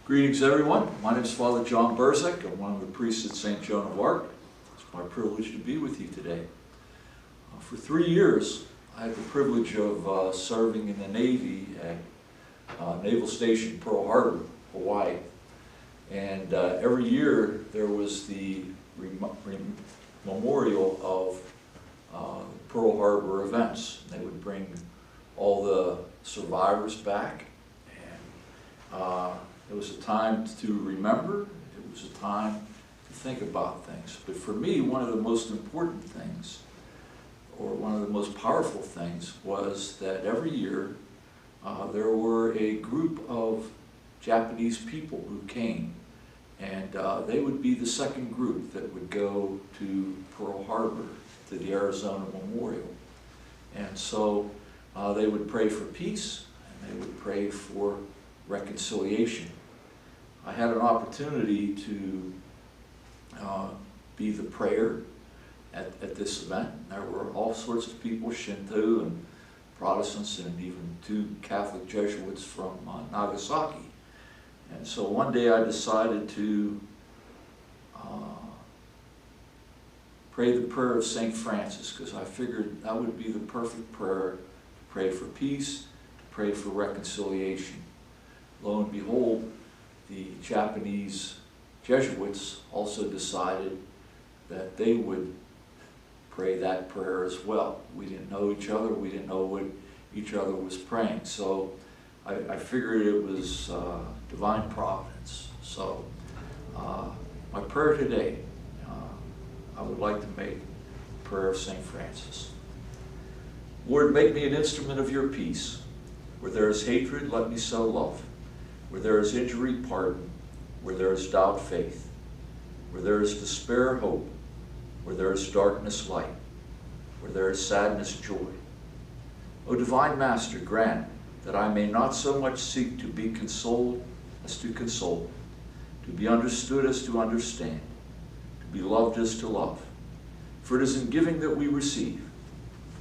Greetings everyone, my name is Father John Burzek. I'm one of the priests at St. Joan of Arc. It's my privilege to be with you today. For 3 years I had the privilege of serving in the Navy at Naval Station Pearl Harbor, Hawaii. And every year there was the memorial of Pearl Harbor events. They would bring all the survivors back, and it was a time to remember, it was a time to think about things. But for me, one of the most important things, or one of the most powerful things, was that every year there were a group of Japanese people who came, and they would be the second group that would go to Pearl Harbor, to the Arizona Memorial. And so they would pray for peace, and they would pray for reconciliation. I had an opportunity to be the prayer at this event. There were all sorts of people, Shinto and Protestants, and even 2 Catholic Jesuits from Nagasaki. And so one day I decided to pray the prayer of St. Francis, because I figured that would be the perfect prayer to pray for peace, to pray for reconciliation. Lo and behold, the Japanese Jesuits also decided that they would pray that prayer as well. We didn't know each other, we didn't know what each other was praying. So I figured it was divine providence. So my prayer today, I would like to make the prayer of St. Francis. Lord, make me an instrument of your peace. Where there is hatred, let me sow love. Where there is injury, pardon. Where there is doubt, faith. Where there is despair, hope. Where there is darkness, light. Where there is sadness, joy. O divine Master, grant that I may not so much seek to be consoled as to console, to be understood as to understand, to be loved as to love. For it is in giving that we receive,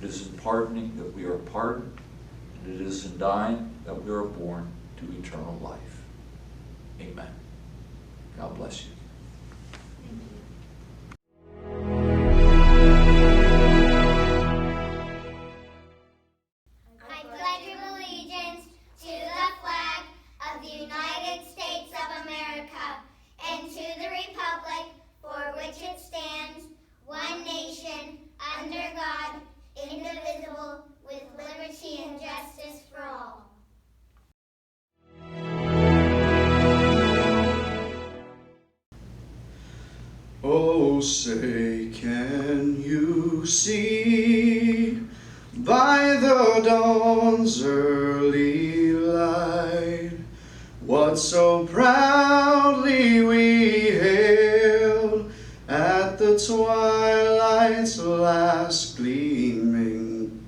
it is in pardoning that we are pardoned, and it is in dying that we are born to eternal life. Amen. God bless you. I pledge allegiance to the flag of the United States of America and to the republic for which it stands, one nation, under God, indivisible, with liberty and justice for all. Oh, say, can you see by the dawn's early light what so proudly we hailed at the twilight's last gleaming,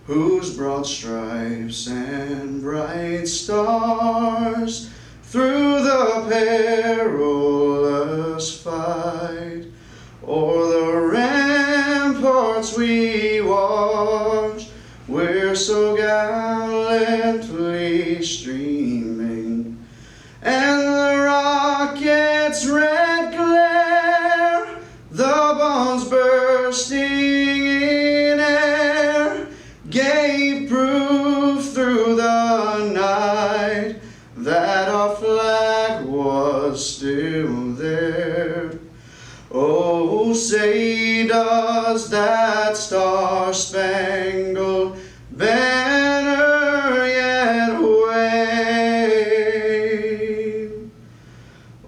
whose broad stripes and bright stars through the perilous fight o'er the ramparts we watched, we're so gallantly streaming, and the rocket's red glare, the bombs bursting in air, gave proof through the night that our flag was still there. Oh, say, does that star-spangled banner yet wave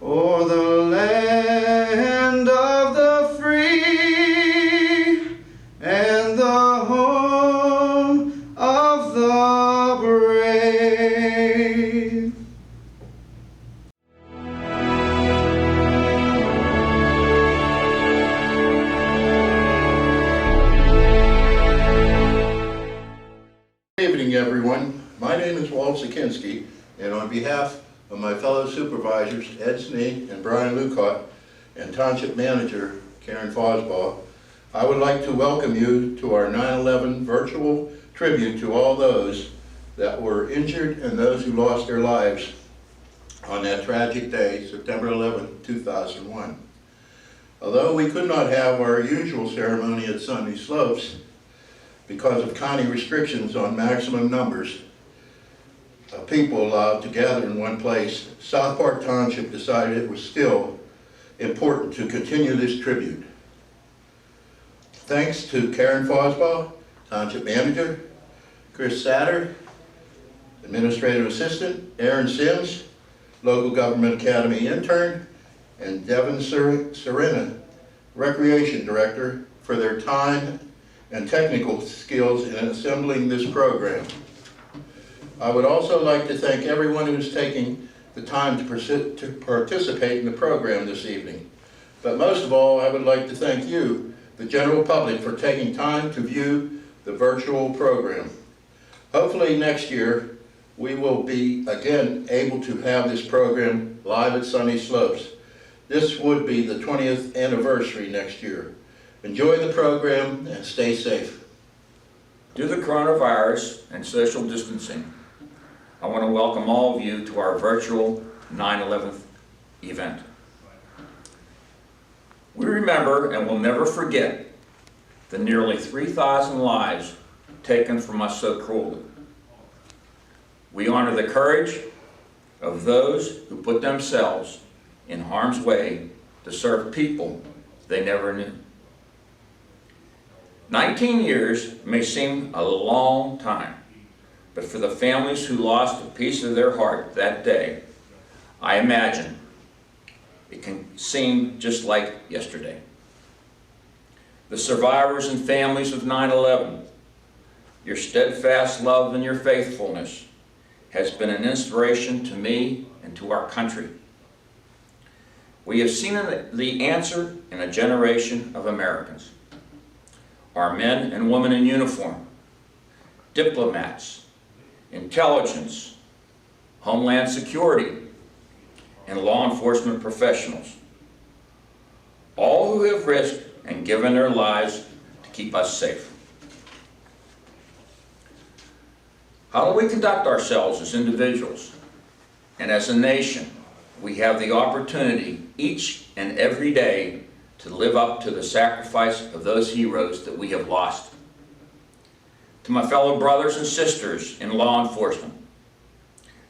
o'er the land of the free and the home of evening, everyone. My name is Walt Zakinski, and on behalf of my fellow supervisors, Ed Snee and Brian Lucott, and Township Manager Karen Fosbaugh, I would like to welcome you to our 9/11 virtual tribute to all those that were injured and those who lost their lives on that tragic day, September 11, 2001. Although we could not have our usual ceremony at Sunny Slopes because of county restrictions on maximum numbers of people allowed to gather in one place, South Park Township decided it was still important to continue this tribute. Thanks to Karen Fosbaugh, Township Manager, Chris Satter, Administrative Assistant, Aaron Sims, Local Government Academy Intern, and Devin Serena, Recreation Director, for their time and technical skills in assembling this program. I would also like to thank everyone who's taking the time to participate in the program this evening. But most of all, I would like to thank you, the general public, for taking time to view the virtual program. Hopefully next year, we will be again able to have this program live at Sunny Slopes. This would be the 20th anniversary next year. Enjoy the program and stay safe. Due to the coronavirus and social distancing, I want to welcome all of you to our virtual 9/11 event. We remember and will never forget the nearly 3,000 lives taken from us so cruelly. We honor the courage of those who put themselves in harm's way to serve people they never knew. 19 years may seem a long time, but for the families who lost a piece of their heart that day, I imagine it can seem just like yesterday. The survivors and families of 9/11, your steadfast love and your faithfulness has been an inspiration to me and to our country. We have seen the answer in a generation of Americans. Our men and women in uniform, diplomats, intelligence, homeland security, and law enforcement professionals, all who have risked and given their lives to keep us safe. How do we conduct ourselves as individuals and as a nation? We have the opportunity each and every day to live up to the sacrifice of those heroes that we have lost. To my fellow brothers and sisters in law enforcement,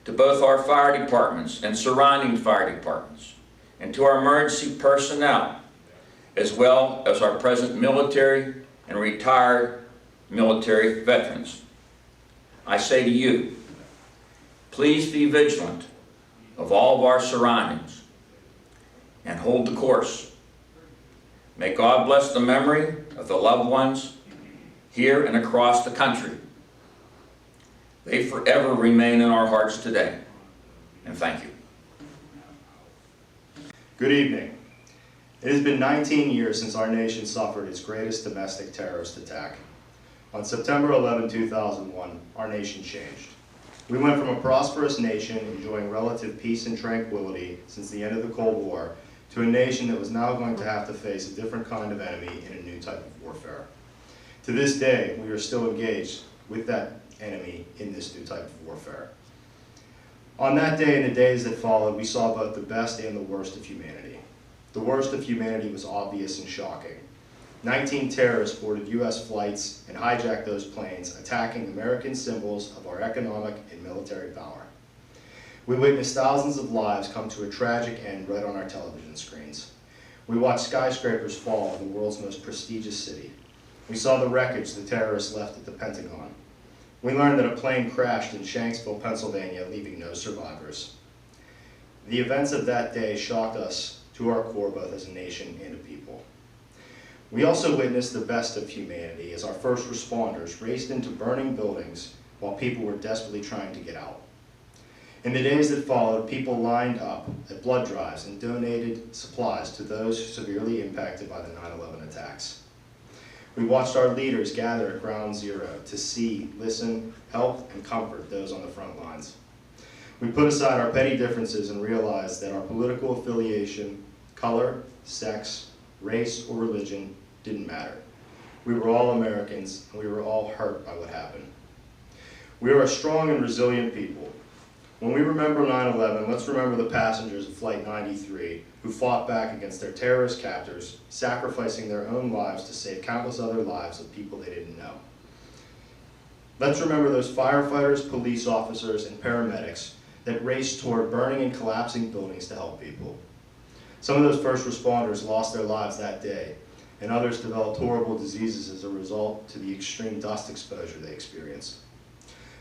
to both our fire departments and surrounding fire departments, and to our emergency personnel, as well as our present military and retired military veterans, I say to you, please be vigilant of all of our surroundings and hold the course. May God bless the memory of the loved ones here and across the country. They forever remain in our hearts today. And thank you. Good evening. It has been 19 years since our nation suffered its greatest domestic terrorist attack. On September 11, 2001, our nation changed. We went from a prosperous nation enjoying relative peace and tranquility since the end of the Cold War to a nation that was now going to have to face a different kind of enemy in a new type of warfare. To this day, we are still engaged with that enemy in this new type of warfare. On that day and the days that followed, we saw both the best and the worst of humanity. The worst of humanity was obvious and shocking. 19 terrorists boarded U.S. flights and hijacked those planes, attacking American symbols of our economic and military power. We witnessed thousands of lives come to a tragic end right on our television screens. We watched skyscrapers fall in the world's most prestigious city. We saw the wreckage the terrorists left at the Pentagon. We learned that a plane crashed in Shanksville, Pennsylvania, leaving no survivors. The events of that day shocked us to our core, both as a nation and a people. We also witnessed the best of humanity as our first responders raced into burning buildings while people were desperately trying to get out. In the days that followed, people lined up at blood drives and donated supplies to those severely impacted by the 9/11 attacks. We watched our leaders gather at Ground Zero to see, listen, help, and comfort those on the front lines. We put aside our petty differences and realized that our political affiliation, color, sex, race, or religion didn't matter. We were all Americans, and we were all hurt by what happened. We are a strong and resilient people. When we remember 9/11, let's remember the passengers of Flight 93 who fought back against their terrorist captors, sacrificing their own lives to save countless other lives of people they didn't know. Let's remember those firefighters, police officers, and paramedics that raced toward burning and collapsing buildings to help people. Some of those first responders lost their lives that day, and others developed horrible diseases as a result to the extreme dust exposure they experienced.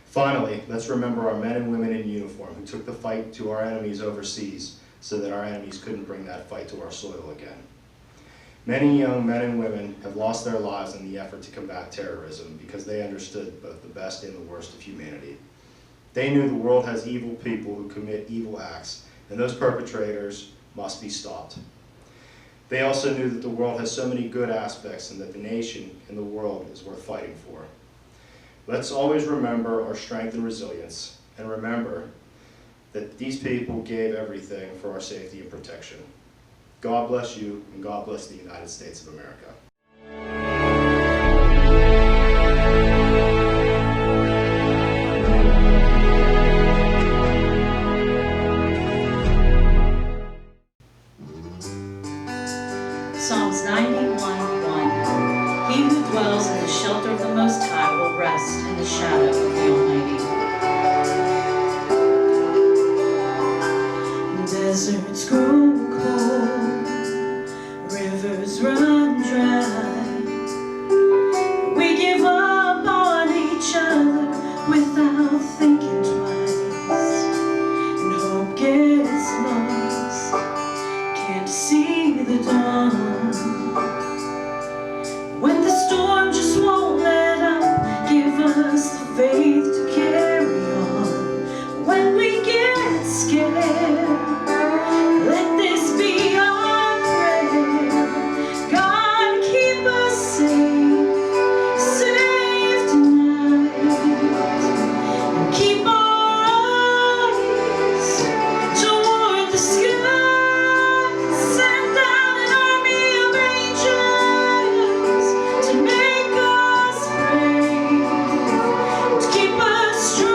Finally, let's remember our men and women in uniform who took the fight to our enemies overseas so that our enemies couldn't bring that fight to our soil again. Many young men and women have lost their lives in the effort to combat terrorism because they understood both the best and the worst of humanity. They knew the world has evil people who commit evil acts, and those perpetrators must be stopped. They also knew that the world has so many good aspects and that the nation and the world is worth fighting for. Let's always remember our strength and resilience, and remember that these people gave everything for our safety and protection. God bless you, and God bless the United States of America. Psalms 91:1. He who dwells in the shelter of the Most High will rest in the shadow of the Almighty. Deserts grow cold, rivers run dry. We give up on each other without thinking twice, and hope gets lost, can't see the dawn. When the storm just won't let up, give us the faith to carry on. When we get scared, let this be our prayer. God, keep us safe tonight. And keep our eyes toward the sky. Send down an army of angels to make us brave, to keep us strong.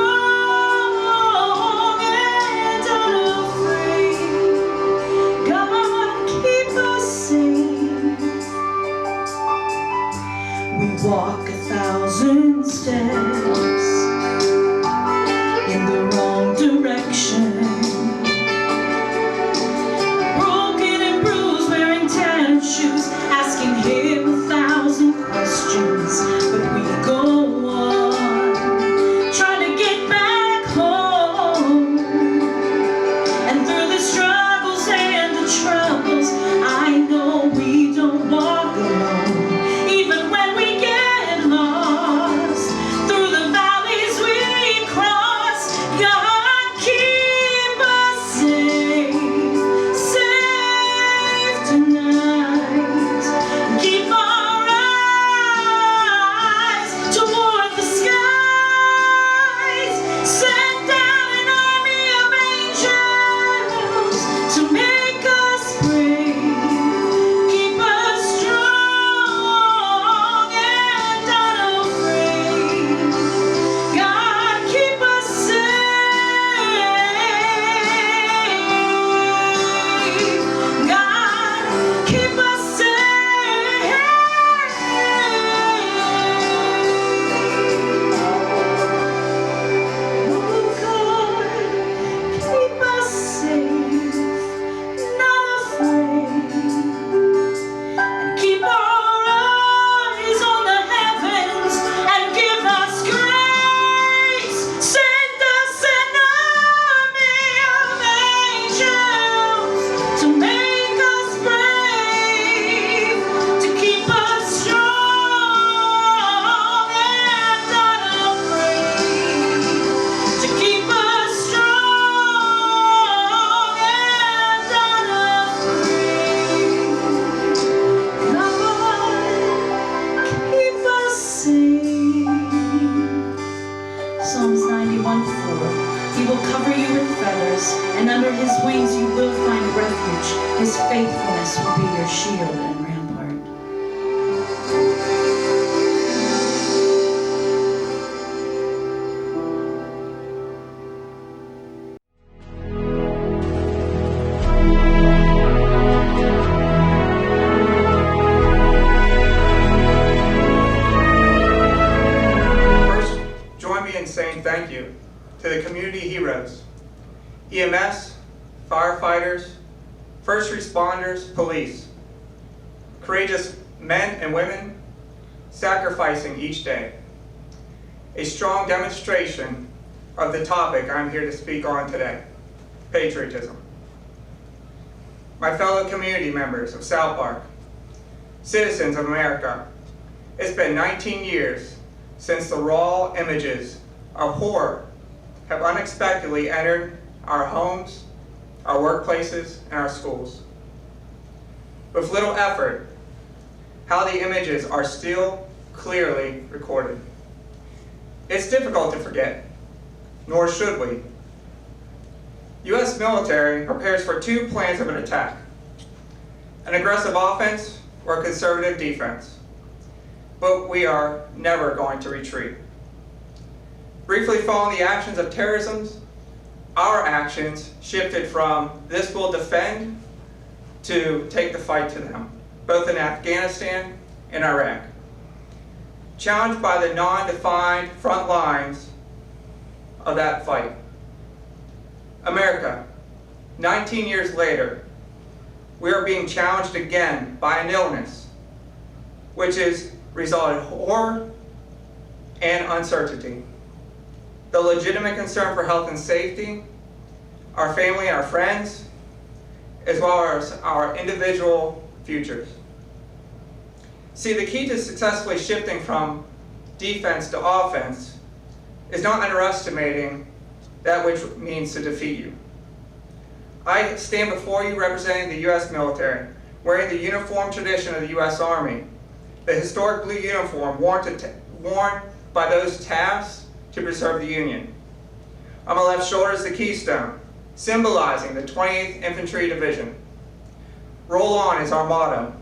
1:4. He will cover you with feathers, and under his wings you will find refuge. His faithfulness will be your shield and rampart. First, join me in saying thank you to the community heroes, EMS, firefighters, first responders, police, courageous men and women sacrificing each day. A strong demonstration of the topic I'm here to speak on today, patriotism. My fellow community members of South Park, citizens of America, it's been 19 years since the raw images of horror have unexpectedly entered our homes, our workplaces, and our schools. With little effort, how the images are still clearly recorded. It's difficult to forget, nor should we. U.S. military prepares for two plans of an attack: an aggressive offense or a conservative defense. But we are never going to retreat. Briefly following the actions of terrorism, our actions shifted from "this will defend" to "take the fight to them," both in Afghanistan and Iraq. Challenged by the non-defined front lines of that fight. America, 19 years later, we are being challenged again by an illness, which has resulted in horror and uncertainty. The legitimate concern for health and safety, our family and our friends, as well as our individual futures. See, the key to successfully shifting from defense to offense is not underestimating that which means to defeat you. I stand before you representing the U.S. military, wearing the uniform tradition of the U.S. Army, the historic blue uniform worn by those tasked to preserve the Union. On my left shoulder is the keystone, symbolizing the 28th Infantry Division. Roll on is our motto.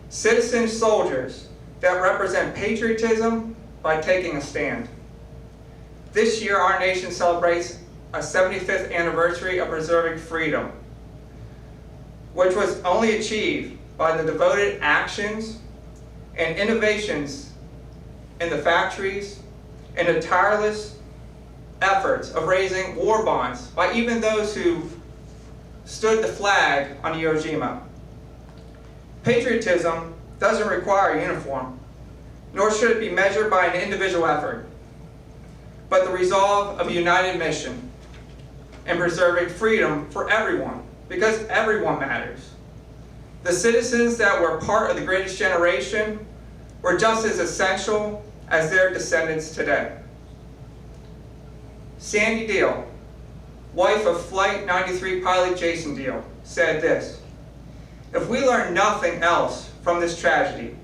Citizen soldiers that represent patriotism by taking a stand. This year, our nation celebrates a 75th anniversary of preserving freedom, which was only achieved by the devoted actions and innovations in the factories and the tireless efforts of raising war bonds by even those who stood the flag on Iwo Jima. Patriotism doesn't require a uniform, nor should it be measured by an individual effort, but the resolve of a united mission in preserving freedom for everyone, because everyone matters. The citizens that were part of the greatest generation were just as essential as their descendants today. Sandy Deal, wife of Flight 93 pilot Jason Deal, said this: "If we learn nothing else from this tragedy,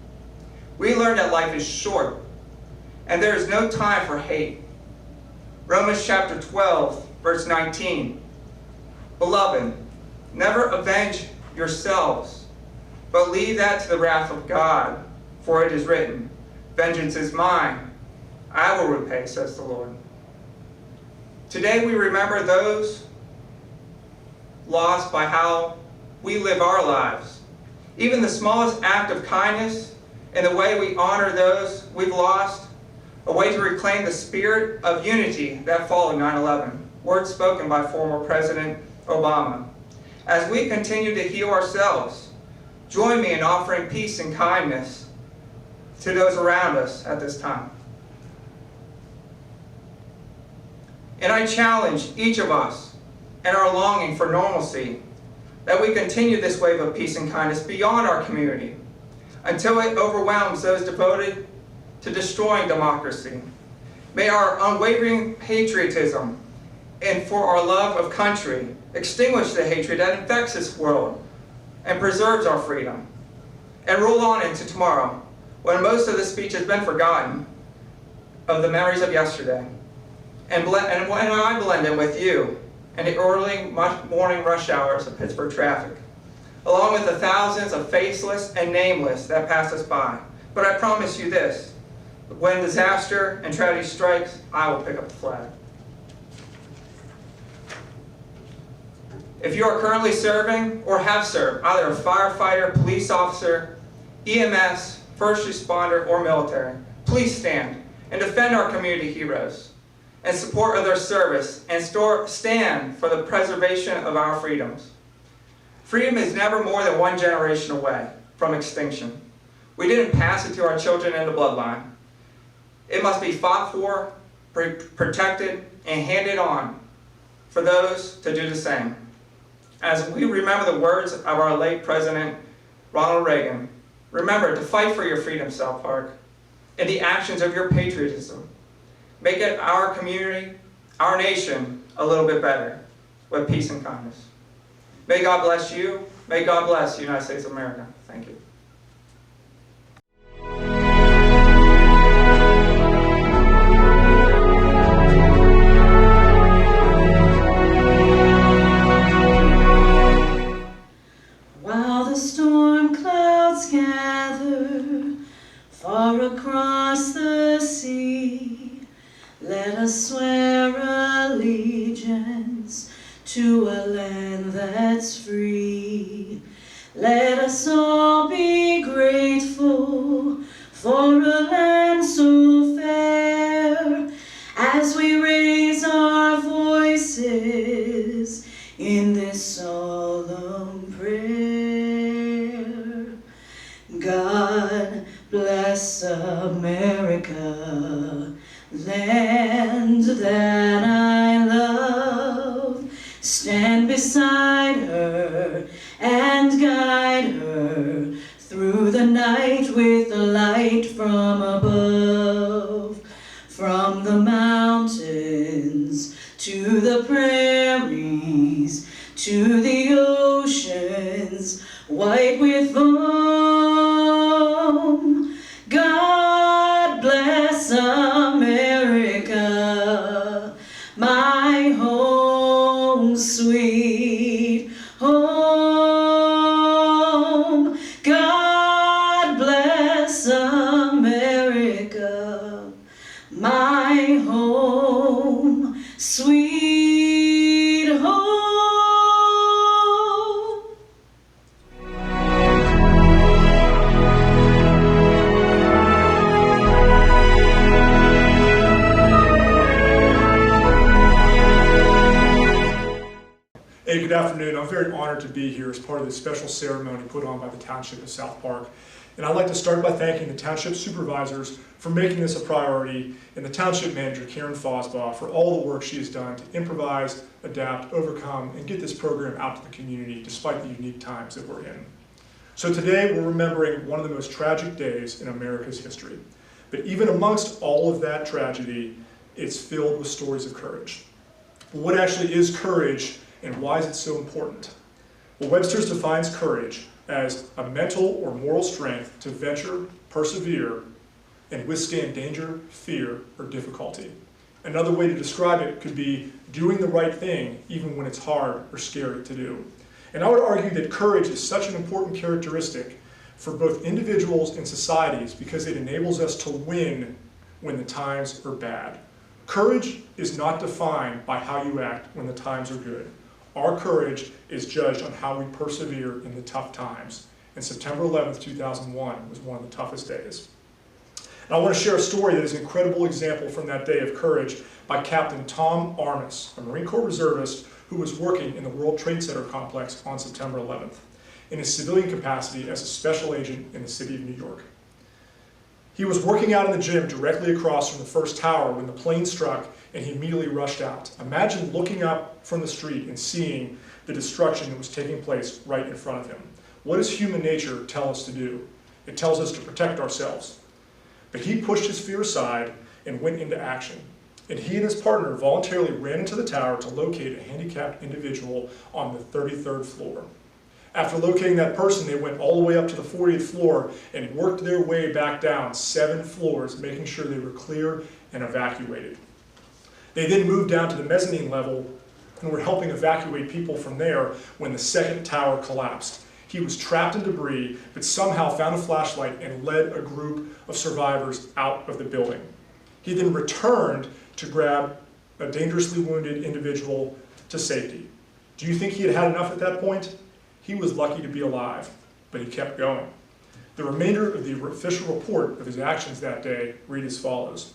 we learn that life is short and there is no time for hate." Romans chapter 12, verse 19. "Beloved, never avenge yourselves, but leave that to the wrath of God, for it is written, 'Vengeance is mine, I will repay,' says the Lord." Today we remember those lost by how we live our lives. Even the smallest act of kindness and the way we honor those we've lost, a way to reclaim the spirit of unity that followed 9/11, words spoken by former President Obama. As we continue to heal ourselves, join me in offering peace and kindness to those around us at this time. And I challenge each of us in our longing for normalcy that we continue this wave of peace and kindness beyond our community until it overwhelms those devoted to destroying democracy. May our unwavering patriotism and for our love of country extinguish the hatred that infects this world and preserves our freedom. And roll on into tomorrow, when most of the speech has been forgotten, of the memories of yesterday. and when I blend in with you in the early morning rush hours of Pittsburgh traffic, along with the thousands of faceless and nameless that pass us by. But I promise you this, when disaster and tragedy strikes, I will pick up the flag. If you are currently serving or have served, either a firefighter, police officer, EMS, first responder, or military, please stand and defend our community heroes in support of their service and stand for the preservation of our freedoms. Freedom is never more than one generation away from extinction. We didn't pass it to our children in the bloodline. It must be fought for, protected, and handed on for those to do the same. As we remember the words of our late President Ronald Reagan, remember to fight for your freedom, South Park, and the actions of your patriotism. Make it our community, our nation, a little bit better with peace and kindness. May God bless you. May God bless the United States of America. Thank you. While the storm clouds gather far across the sea, let us swear allegiance to a land that's free. Let us all be grateful for a land so fair, as we raise our voices in this solemn prayer. God bless America, land that I love. Stand beside her and guide her through the night with the light from above. From the mountains to the prairies, to the oceans white with foam. God bless America, my home, sweet home. God bless America, my home, sweet home. Hey, good afternoon. I'm very honored to be here as part of this special ceremony put on by the Township of South Park. And I'd like to start by thanking the Township supervisors for making this a priority, and the Township manager, Karen Fosbaugh, for all the work she has done to improvise, adapt, overcome, and get this program out to the community despite the unique times that we're in. So today we're remembering one of the most tragic days in America's history. But even amongst all of that tragedy, it's filled with stories of courage. But what actually is courage, and why is it so important? Well, Webster's defines courage as a mental or moral strength to venture, persevere, and withstand danger, fear, or difficulty. Another way to describe it could be doing the right thing even when it's hard or scary to do. And I would argue that courage is such an important characteristic for both individuals and societies because it enables us to win when the times are bad. Courage is not defined by how you act when the times are good. Our courage is judged on how we persevere in the tough times. And September 11th, 2001 was one of the toughest days. And I want to share a story that is an incredible example from that day of courage by Captain Tom Armis, a Marine Corps reservist who was working in the World Trade Center complex on September 11th in his civilian capacity as a special agent in the city of New York. He was working out in the gym directly across from the first tower when the plane struck, and he immediately rushed out. Imagine looking up from the street and seeing the destruction that was taking place right in front of him. What does human nature tell us to do? It tells us to protect ourselves. But he pushed his fear aside and went into action. And he and his partner voluntarily ran into the tower to locate a handicapped individual on the 33rd floor. After locating that person, they went all the way up to the 40th floor and worked their way back down 7 floors, making sure they were clear and evacuated. They then moved down to the mezzanine level and were helping evacuate people from there when the second tower collapsed. He was trapped in debris, but somehow found a flashlight and led a group of survivors out of the building. He then returned to grab a dangerously wounded individual to safety. Do you think he had had enough at that point? He was lucky to be alive, but he kept going. The remainder of the official report of his actions that day read as follows.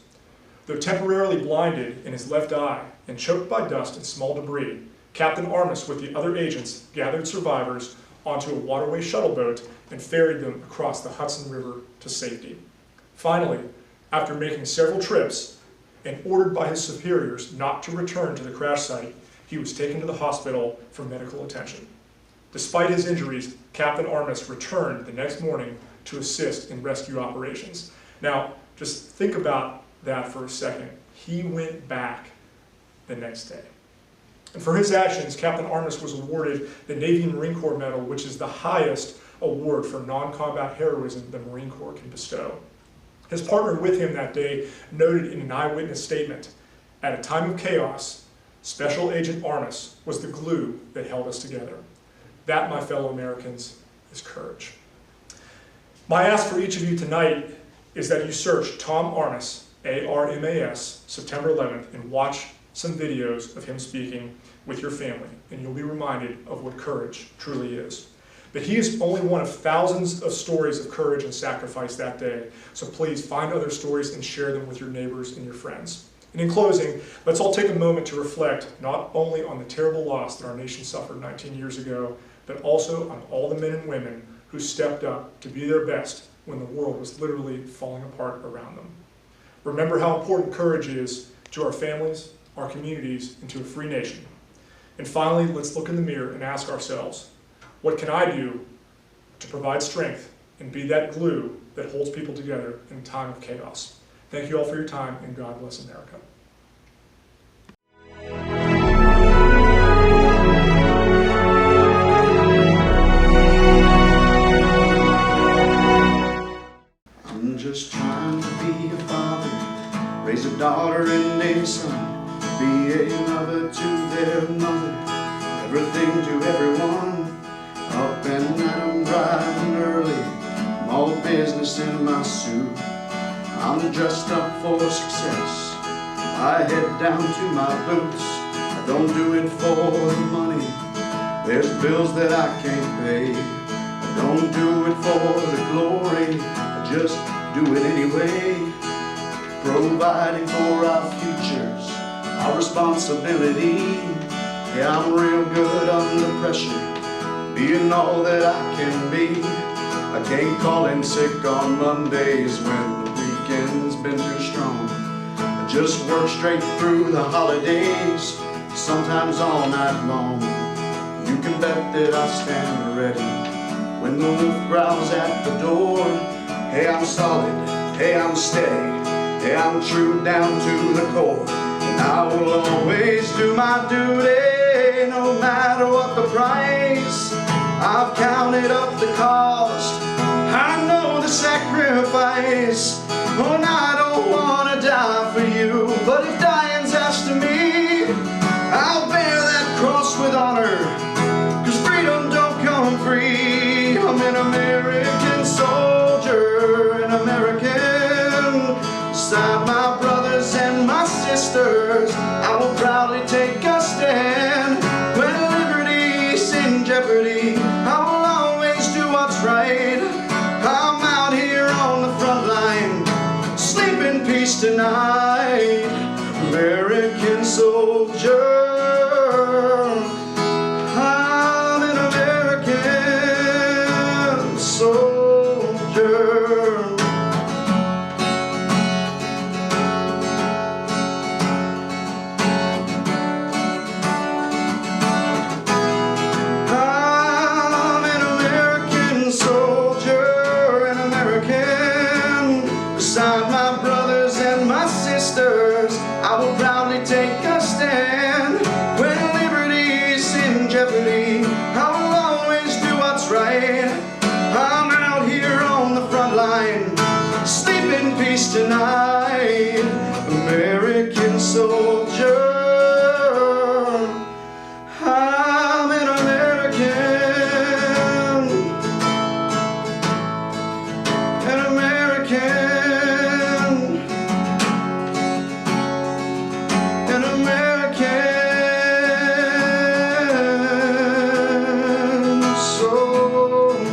Though temporarily blinded in his left eye and choked by dust and small debris, Captain Armis with the other agents gathered survivors onto a waterway shuttle boat and ferried them across the Hudson River to safety. Finally, after making several trips and ordered by his superiors not to return to the crash site, he was taken to the hospital for medical attention. Despite his injuries, Captain Armis returned the next morning to assist in rescue operations. Now, just think about that for a second. He went back the next day. And for his actions, Captain Armis was awarded the Navy and Marine Corps Medal, which is the highest award for non-combat heroism the Marine Corps can bestow. His partner with him that day noted in an eyewitness statement, "At a time of chaos, Special Agent Armis was the glue that held us together." That, my fellow Americans, is courage. My ask for each of you tonight is that you search Tom Armis, A-R-M-A-S, September 11th, and watch some videos of him speaking with your family, and you'll be reminded of what courage truly is. But he is only one of thousands of stories of courage and sacrifice that day, so please find other stories and share them with your neighbors and your friends. And in closing, let's all take a moment to reflect not only on the terrible loss that our nation suffered 19 years ago, but also on all the men and women who stepped up to be their best when the world was literally falling apart around them. Remember how important courage is to our families, our communities, and to a free nation. And finally, let's look in the mirror and ask ourselves, what can I do to provide strength and be that glue that holds people together in a time of chaos? Thank you all for your time, and God bless America. I'm just trying to be a father, raise a daughter and a son, be a lover to their mother, everything to everyone. Up and at 'em bright and early, I'm all business in my suit. I'm dressed up for success, my head down to my boots. I don't do it for the money, there's bills that I can't pay. I don't do it for the glory, I just do it anyway. Providing for our futures, our responsibility. Yeah, I'm real good under pressure, being all that I can be. I can't call in sick on Mondays when the weekend's been too strong. I just work straight through the holidays, sometimes all night long. You can bet that I stand ready when the wolf growls at the door. Hey, I'm solid, hey, I'm steady, hey, I'm true down to the core. And I will always do my duty, no matter what the price. I've counted up the cost, I know the sacrifice. Oh, and I don't want to die for you, but if dying's asked of me, I'll bear that cross with honor, 'cause freedom don't come free. I'm an American soldier, an American. Beside my brothers and my sisters, I will proudly take a stand. When liberty's in jeopardy, I will always do what's right. I'm out here on the front line, sleep in peace tonight. American soldier, I'm an American soldier. I'm an American soldier, an American. Beside my brothers and my sisters, I will proudly take a stand. soldier. I'm an American, an American, an American soldier.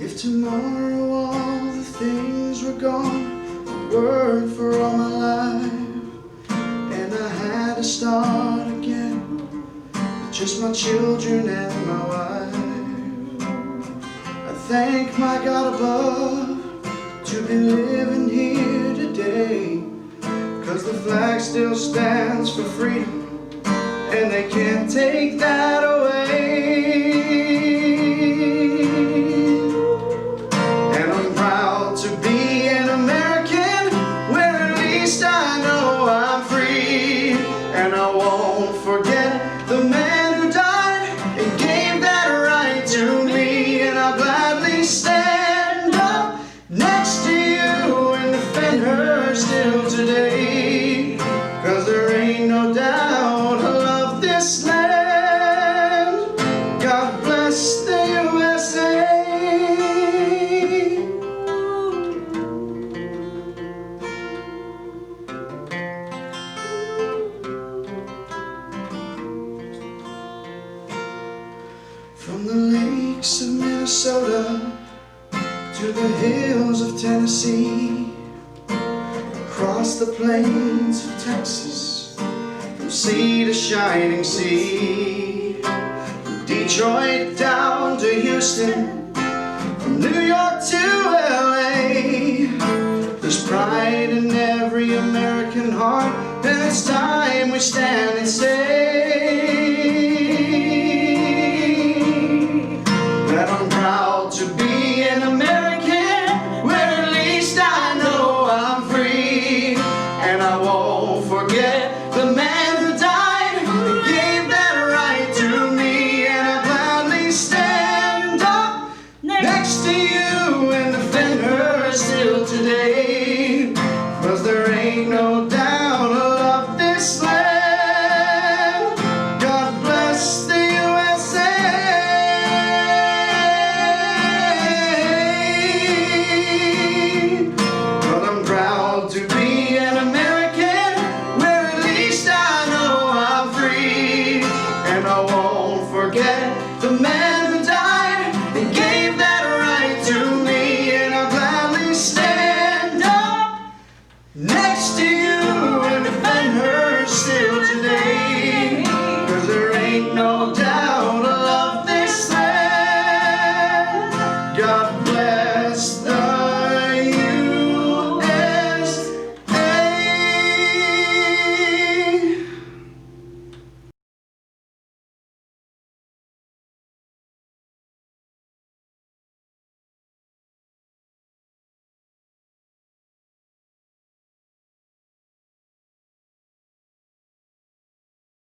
If tomorrow all the things were gone, I'd worked for all my life, and I had to start again with just my children and my wife. I thank my God above to be living here today, 'cause the flag still stands for freedom, and they can't take that away. And I'm proud to be an American, where at least I know I'm free. And I won't forget the man who died and gave that right to me. And I'll gladly stand up next to you and defend her still today, 'cause there ain't no doubt I love this land. God bless the USA. From the lakes of Minnesota to the hills of Tennessee, across the plains of Texas, from sea to shining sea, from Detroit down to Houston, from New York to LA. There's pride in every American heart, and it's time we stand and say